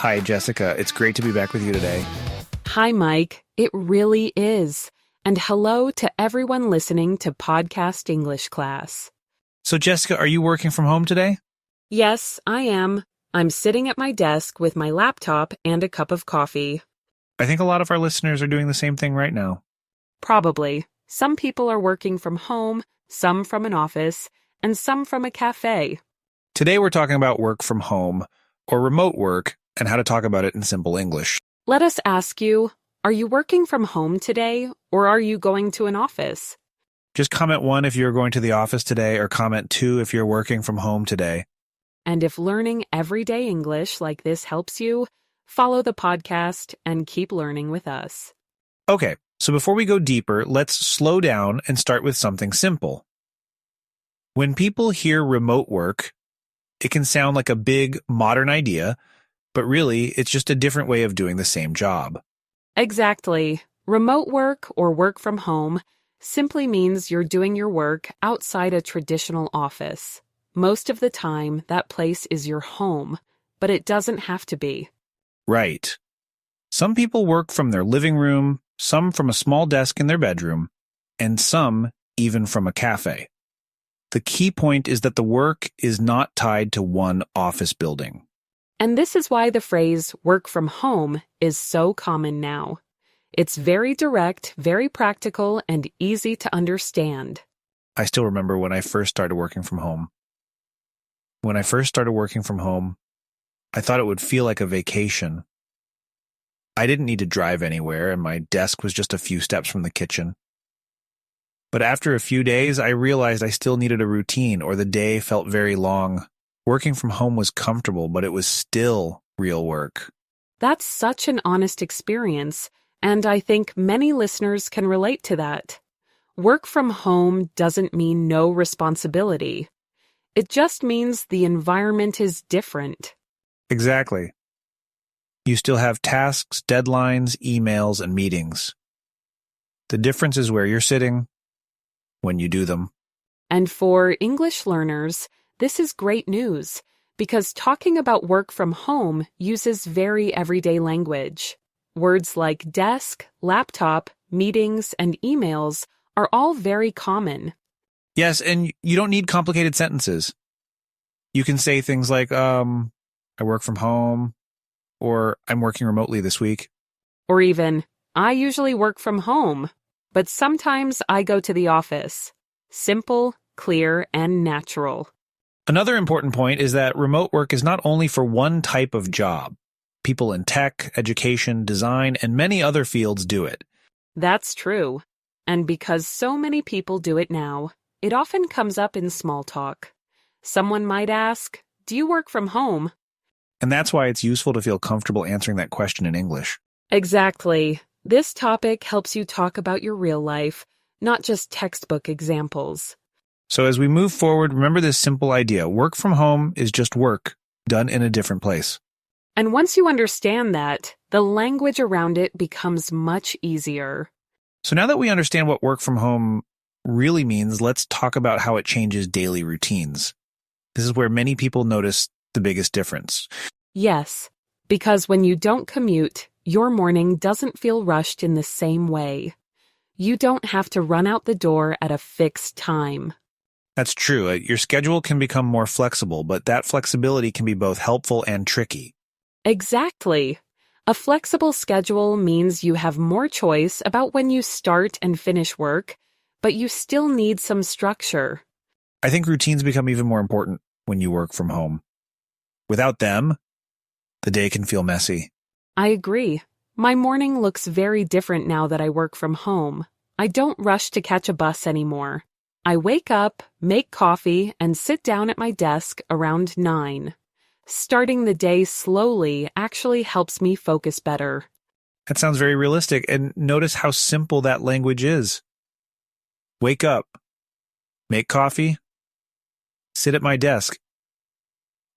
Hi, Jessica. It's great to be back with you today. Hi, Mike. It really is. And hello to everyone listening to Podcast English Class. So, Jessica, are you working from home today? Yes, I am. I'm sitting at my desk with my laptop and a cup of coffee. I think a lot of our listeners are doing the same thing right now. Probably. Some people are working from home, some from an office, and some from a cafe. Today we're talking about work from home, or remote work, and how to talk about it in simple English. Let us ask you, are you working from home today, or are you going to an office? Just comment 1 if you're going to the office today, or comment 2 if you're working from home today. And if learning everyday English like this helps you, follow the podcast and keep learning with us. Okay, so before we go deeper, let's slow down and start with something simple. When people hear remote work, it can sound like a big, modern idea, but really, it's just a different way of doing the same job. Exactly. Remote work or work from home simply means you're doing your work outside a traditional office. Most of the time, that place is your home, but it doesn't have to be. Right. Some people work from their living room, some from a small desk in their bedroom, and some even from a cafe. The key point is that the work is not tied to one office building. And this is why the phrase work from home is so common now. It's very direct, very practical, and easy to understand. I still remember when I first started working from home. When I first started working from home, I thought it would feel like a vacation. I didn't need to drive anywhere, and my desk was just a few steps from the kitchen. But after a few days, I realized I still needed a routine, or the day felt very long. Working from home was comfortable, but it was still real work. That's such an honest experience, and I think many listeners can relate to that. Work from home doesn't mean no responsibility. It just means the environment is different. Exactly. You still have tasks, deadlines, emails, and meetings. The difference is where you're sitting when you do them. And for English learners, this is great news, because talking about work from home uses very everyday language. Words like desk, laptop, meetings, and emails are all very common. Yes, and you don't need complicated sentences. You can say things like, I work from home, or I'm working remotely this week. Or even, I usually work from home, but sometimes I go to the office. Simple, clear, and natural. Another important point is that remote work is not only for one type of job. People in tech, education, design, and many other fields do it. That's true. And because so many people do it now, it often comes up in small talk. Someone might ask, "Do you work from home?" And that's why it's useful to feel comfortable answering that question in English. Exactly. This topic helps you talk about your real life, not just textbook examples. So as we move forward, remember this simple idea. Work from home is just work, done in a different place. And once you understand that, the language around it becomes much easier. So now that we understand what work from home really means, let's talk about how it changes daily routines. This is where many people notice the biggest difference. Yes, because when you don't commute, your morning doesn't feel rushed in the same way. You don't have to run out the door at a fixed time. That's true. Your schedule can become more flexible, but that flexibility can be both helpful and tricky. Exactly. A flexible schedule means you have more choice about when you start and finish work, but you still need some structure. I think routines become even more important when you work from home. Without them, the day can feel messy. I agree. My morning looks very different now that I work from home. I don't rush to catch a bus anymore. I wake up, make coffee, and sit down at my desk around 9. Starting the day slowly actually helps me focus better. That sounds very realistic, and notice how simple that language is. Wake up, make coffee, sit at my desk.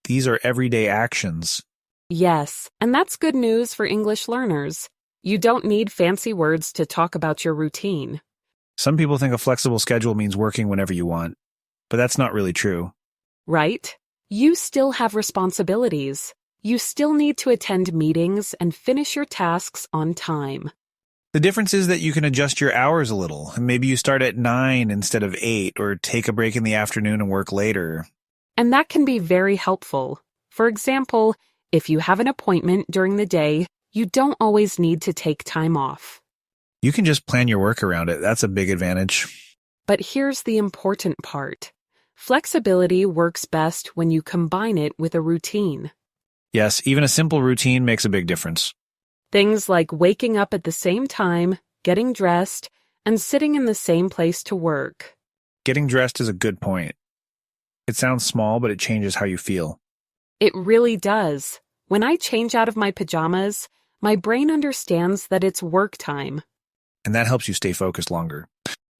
These are everyday actions. Yes, and that's good news for English learners. You don't need fancy words to talk about your routine. Some people think a flexible schedule means working whenever you want, but that's not really true. Right? You still have responsibilities. you still need to attend meetings and finish your tasks on time. The difference is that you can adjust your hours a little, and maybe you start at 9 instead of 8, or take a break in the afternoon and work later. And that can be very helpful. For example, if you have an appointment during the day, you don't always need to take time off. You can just plan your work around it. That's a big advantage. But here's the important part. Flexibility works best when you combine it with a routine. Yes, even a simple routine makes a big difference. Things like waking up at the same time, getting dressed, and sitting in the same place to work. Getting dressed is a good point. It sounds small, but it changes how you feel. It really does. When I change out of my pajamas, my brain understands that it's work time. And that helps you stay focused longer.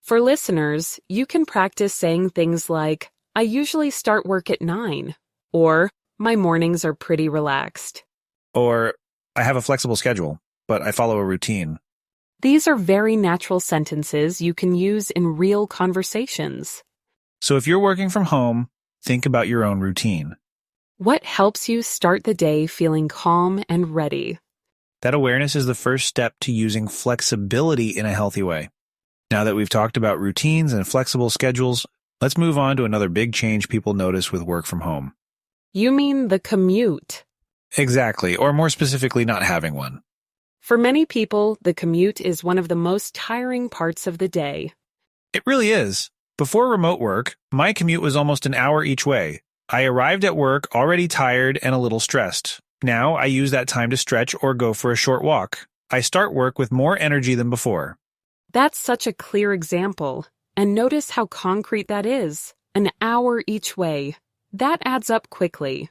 For listeners, you can practice saying things like, I usually start work at 9, or my mornings are pretty relaxed. Or, I have a flexible schedule, but I follow a routine. These are very natural sentences you can use in real conversations. So if you're working from home, think about your own routine. What helps you start the day feeling calm and ready? That awareness is the first step to using flexibility in a healthy way. Now that we've talked about routines and flexible schedules, let's move on to another big change people notice with work from home. You mean the commute? Exactly, or more specifically, not having one. For many people, the commute is one of the most tiring parts of the day. It really is. Before remote work, my commute was almost an hour each way. I arrived at work already tired and a little stressed. Now I use that time to stretch or go for a short walk. I start work with more energy than before. That's such a clear example. And notice how concrete that is. An hour each way. That adds up quickly.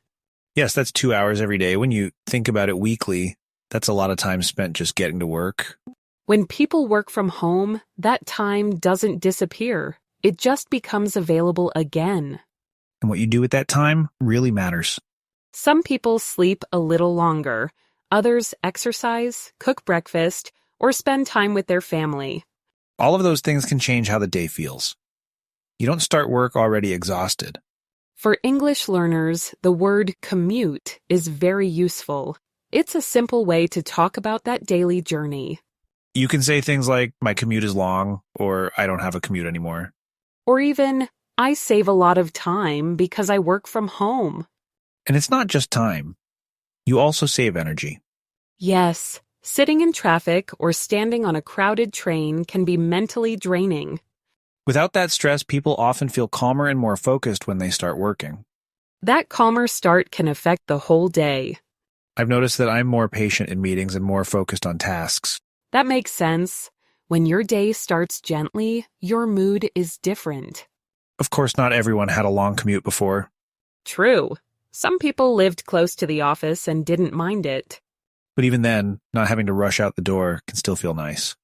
Yes, that's 2 hours every day. When you think about it weekly, that's a lot of time spent just getting to work. When people work from home, that time doesn't disappear. It just becomes available again. And what you do with that time really matters. Some people sleep a little longer. Others exercise, cook breakfast, or spend time with their family. All of those things can change how the day feels. You don't start work already exhausted. For English learners, the word commute is very useful. It's a simple way to talk about that daily journey. You can say things like, my commute is long, or I don't have a commute anymore. Or even, I save a lot of time because I work from home. And it's not just time. You also save energy. Yes, sitting in traffic or standing on a crowded train can be mentally draining. Without that stress, people often feel calmer and more focused when they start working. That calmer start can affect the whole day. I've noticed that I'm more patient in meetings and more focused on tasks. That makes sense. When your day starts gently, your mood is different. Of course, not everyone had a long commute before. True. Some people lived close to the office and didn't mind it. But even then, not having to rush out the door can still feel nice.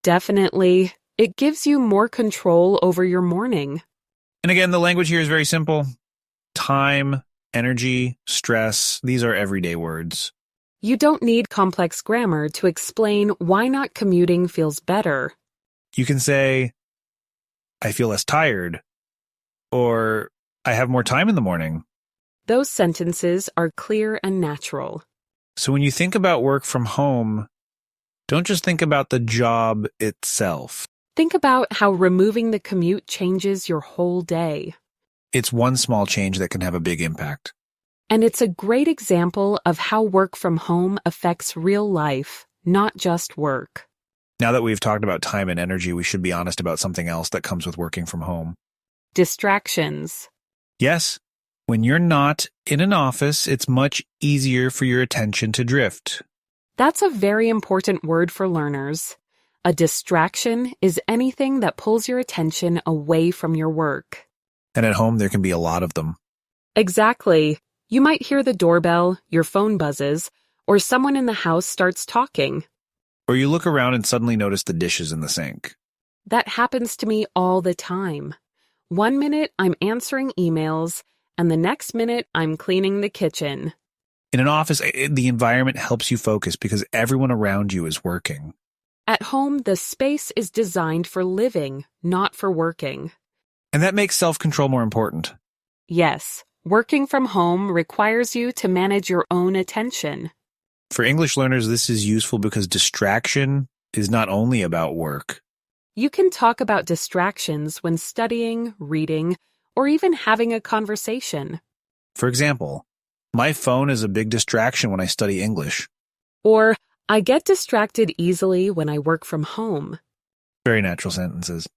Definitely. It gives you more control over your morning. And again, the language here is very simple. Time, energy, stress, these are everyday words. You don't need complex grammar to explain why not commuting feels better. You can say, I feel less tired, or I have more time in the morning. Those sentences are clear and natural. So when you think about work from home, don't just think about the job itself. Think about how removing the commute changes your whole day. It's one small change that can have a big impact. And it's a great example of how work from home affects real life, not just work. Now that we've talked about time and energy, we should be honest about something else that comes with working from home. Distractions. Yes, when you're not in an office, it's much easier for your attention to drift. That's a very important word for learners. A distraction is anything that pulls your attention away from your work. And at home, there can be a lot of them. Exactly. You might hear the doorbell, your phone buzzes, or someone in the house starts talking. Or you look around and suddenly notice the dishes in the sink. That happens to me all the time. 1 minute I'm answering emails, and the next minute I'm cleaning the kitchen. In an office, the environment helps you focus because everyone around you is working. At home, the space is designed for living, not for working. And that makes self-control more important. Yes, Working from home requires you to manage your own attention. For English learners, this is useful because distraction is not only about work. You can talk about distractions when studying, reading, or even having a conversation. For example, my phone is a big distraction when I study English. Or, I get distracted easily when I work from home. Very natural sentences.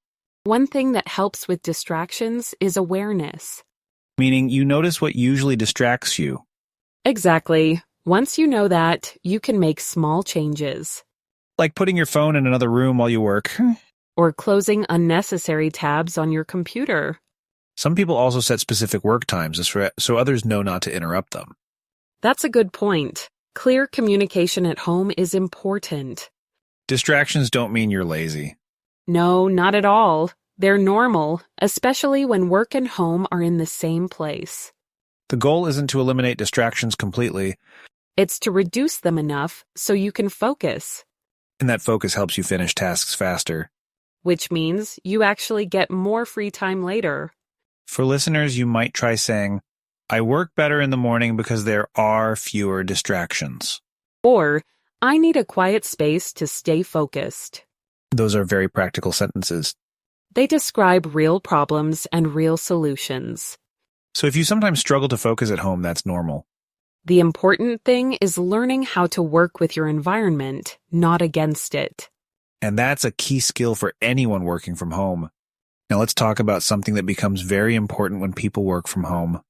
One thing that helps with distractions is awareness. Meaning you notice what usually distracts you. Exactly. Once you know that, you can make small changes. Like putting your phone in another room while you work. Or closing unnecessary tabs on your computer. Some people also set specific work times so others know not to interrupt them. That's a good point. Clear communication at home is important. Distractions don't mean you're lazy. No, not at all. They're normal, especially when work and home are in the same place. The goal isn't to eliminate distractions completely. It's to reduce them enough so you can focus. And that focus helps you finish tasks faster. Which means you actually get more free time later. For listeners, you might try saying, I work better in the morning because there are fewer distractions. Or, I need a quiet space to stay focused. Those are very practical sentences. They describe real problems and real solutions. So if you sometimes struggle to focus at home, that's normal. The important thing is learning how to work with your environment, not against it. And that's a key skill for anyone working from home. Now let's talk about something that becomes very important when people work from home.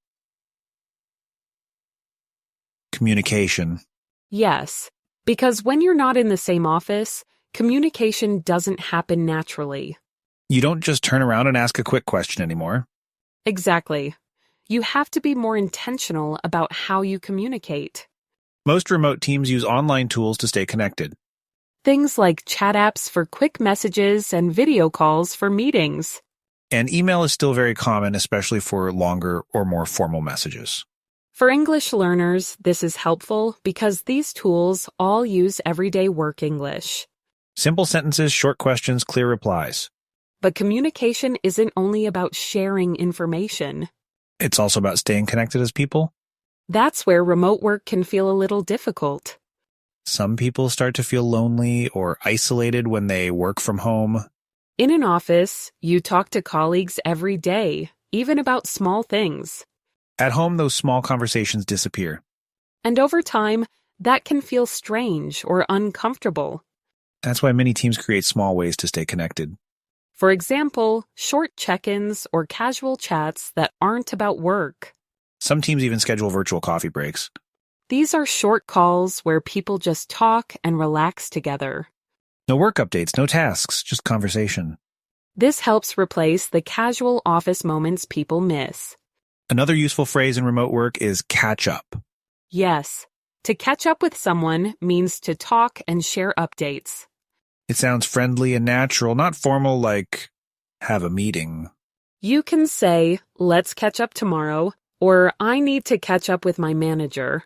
Communication. Yes, because when you're not in the same office, communication doesn't happen naturally. You don't just turn around and ask a quick question anymore. Exactly. You have to be more intentional about how you communicate. Most remote teams use online tools to stay connected. Things like chat apps for quick messages and video calls for meetings. And email is still very common, especially for longer or more formal messages. For English learners, this is helpful because these tools all use everyday work English. Simple sentences, short questions, clear replies. But communication isn't only about sharing information. It's also about staying connected as people. That's where remote work can feel a little difficult. Some people start to feel lonely or isolated when they work from home. In an office, you talk to colleagues every day, even about small things. At home, those small conversations disappear. And over time, that can feel strange or uncomfortable. That's why many teams create small ways to stay connected. For example, short check-ins or casual chats that aren't about work. Some teams even schedule virtual coffee breaks. These are short calls where people just talk and relax together. No work updates, no tasks, just conversation. This helps replace the casual office moments people miss. Another useful phrase in remote work is catch up. Yes, to catch up with someone means to talk and share updates. It sounds friendly and natural, not formal like have a meeting. You can say, let's catch up tomorrow, or I need to catch up with my manager.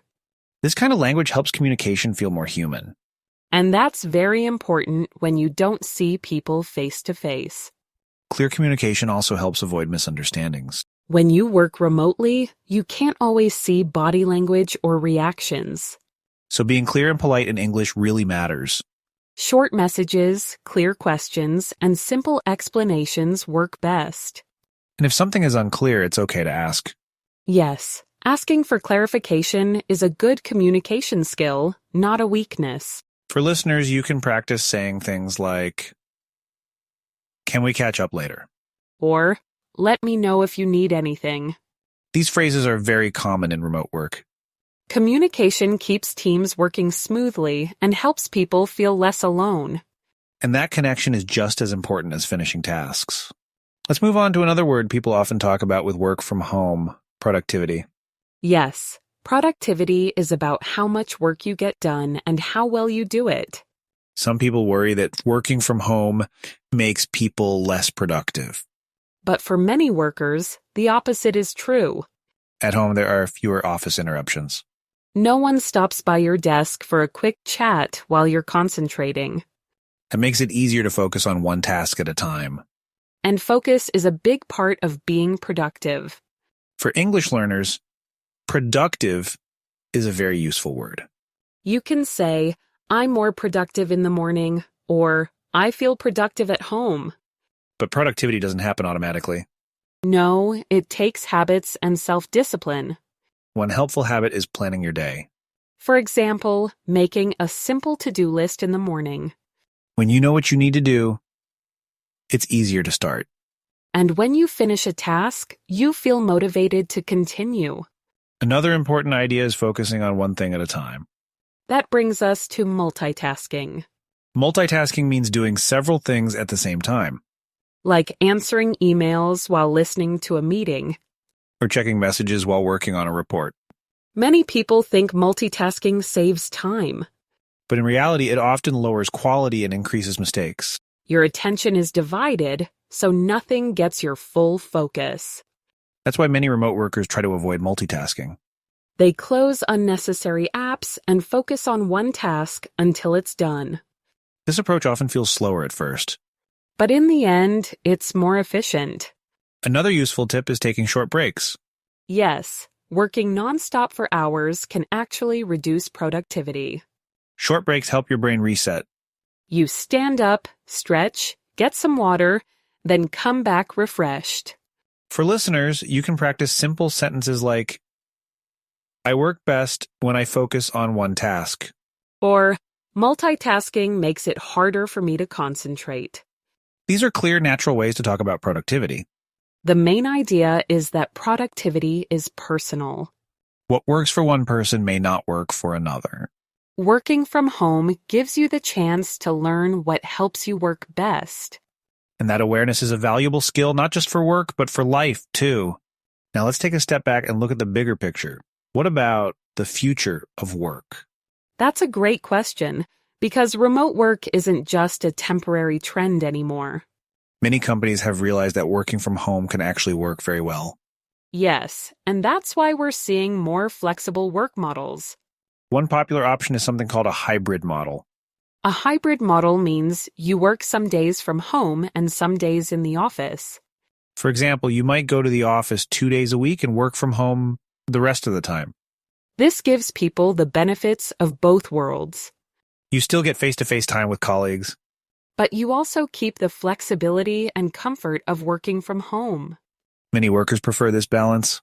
This kind of language helps communication feel more human. And that's very important when you don't see people face to face. Clear communication also helps avoid misunderstandings. When you work remotely, you can't always see body language or reactions. So being clear and polite in English really matters. Short messages, clear questions, and simple explanations work best. And if something is unclear, it's okay to ask. Yes, asking for clarification is a good communication skill, not a weakness. For listeners, you can practice saying things like, "Can we catch up later?" Or, let me know if you need anything. These phrases are very common in remote work. Communication keeps teams working smoothly and helps people feel less alone. And that connection is just as important as finishing tasks. Let's move on to another word people often talk about with work from home, productivity. Yes, productivity is about how much work you get done and how well you do it. Some people worry that working from home makes people less productive. But for many workers, the opposite is true. At home, there are fewer office interruptions. No one stops by your desk for a quick chat while you're concentrating. It makes it easier to focus on one task at a time. And focus is a big part of being productive. For English learners, productive is a very useful word. You can say, I'm more productive in the morning, or I feel productive at home. But productivity doesn't happen automatically. No, it takes habits and self-discipline. One helpful habit is planning your day. For example, making a simple to-do list in the morning. When you know what you need to do, it's easier to start. And when you finish a task, you feel motivated to continue. Another important idea is focusing on one thing at a time. That brings us to multitasking. Multitasking means doing several things at the same time, Like answering emails while listening to a meeting. or checking messages while working on a report. Many people think multitasking saves time. But in reality, it often lowers quality and increases mistakes. Your attention is divided, so nothing gets your full focus. That's why many remote workers try to avoid multitasking. They close unnecessary apps and focus on one task until it's done. This approach often feels slower at first. But in the end, it's more efficient. Another useful tip is taking short breaks. Yes, working nonstop for hours can actually reduce productivity. Short breaks help your brain reset. You stand up, stretch, get some water, then come back refreshed. For listeners, you can practice simple sentences like, I work best when I focus on one task. Or, multitasking makes it harder for me to concentrate. These are clear, natural ways to talk about productivity. The main idea is that productivity is personal. What works for one person may not work for another. Working from home gives you the chance to learn what helps you work best. And that awareness is a valuable skill not just for work, but for life, too. Now let's take a step back and look at the bigger picture. What about the future of work? That's a great question, because remote work isn't just a temporary trend anymore. Many companies have realized that working from home can actually work very well. Yes, and that's why we're seeing more flexible work models. One popular option is something called a hybrid model. A hybrid model means you work some days from home and some days in the office. For example, you might go to the office 2 days a week and work from home the rest of the time. This gives people the benefits of both worlds. You still get face-to-face time with colleagues. But you also keep the flexibility and comfort of working from home. Many workers prefer this balance.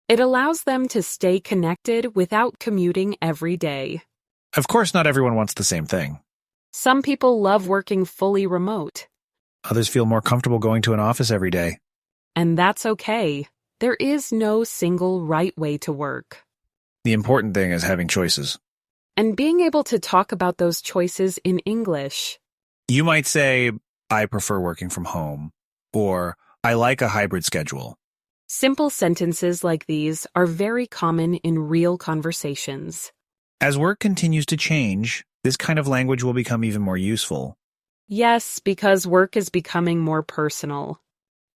It allows them to stay connected without commuting every day. Of course, not everyone wants the same thing. Some people love working fully remote. Others feel more comfortable going to an office every day. And that's okay. There is no single right way to work. The important thing is having choices. And being able to talk about those choices in English. You might say, I prefer working from home, or I like a hybrid schedule. Simple sentences like these are very common in real conversations. As work continues to change, this kind of language will become even more useful. Yes, because work is becoming more personal.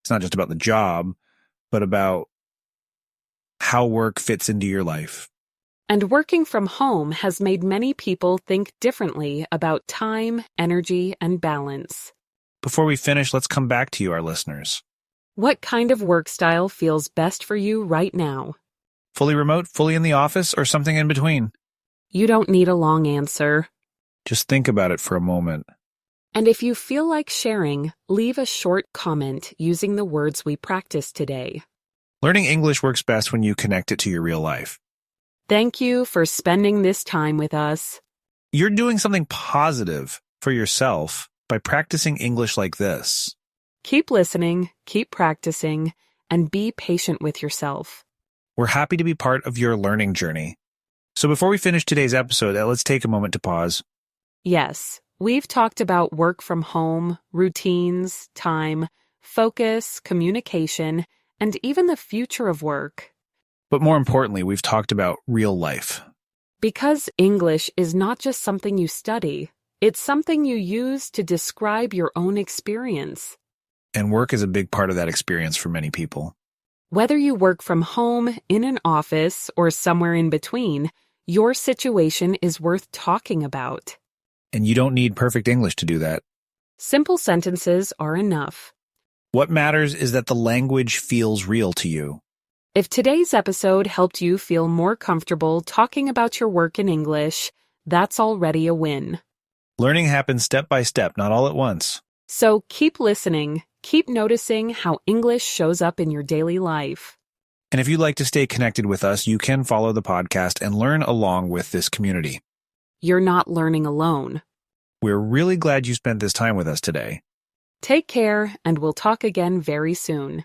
It's not just about the job, but about how work fits into your life. And working from home has made many people think differently about time, energy, and balance. Before we finish, let's come back to you, our listeners. What kind of work style feels best for you right now? Fully remote, fully in the office, or something in between? You don't need a long answer. Just think about it for a moment. And if you feel like sharing, leave a short comment using the words we practiced today. Learning English works best when you connect it to your real life. Thank you for spending this time with us. You're doing something positive for yourself by practicing English like this. Keep listening, keep practicing, and be patient with yourself. We're happy to be part of your learning journey. So before we finish today's episode, let's take a moment to pause. Yes, we've talked about work from home, routines, time, focus, communication, and even the future of work. But more importantly, we've talked about real life. Because English is not just something you study, it's something you use to describe your own experience. And work is a big part of that experience for many people. Whether you work from home, in an office, or somewhere in between, your situation is worth talking about. And you don't need perfect English to do that. Simple sentences are enough. What matters is that the language feels real to you. If today's episode helped you feel more comfortable talking about your work in English, that's already a win. Learning happens step by step, not all at once. So keep listening, keep noticing how English shows up in your daily life. And if you'd like to stay connected with us, you can follow the podcast and learn along with this community. You're not learning alone. We're really glad you spent this time with us today. Take care, and we'll talk again very soon.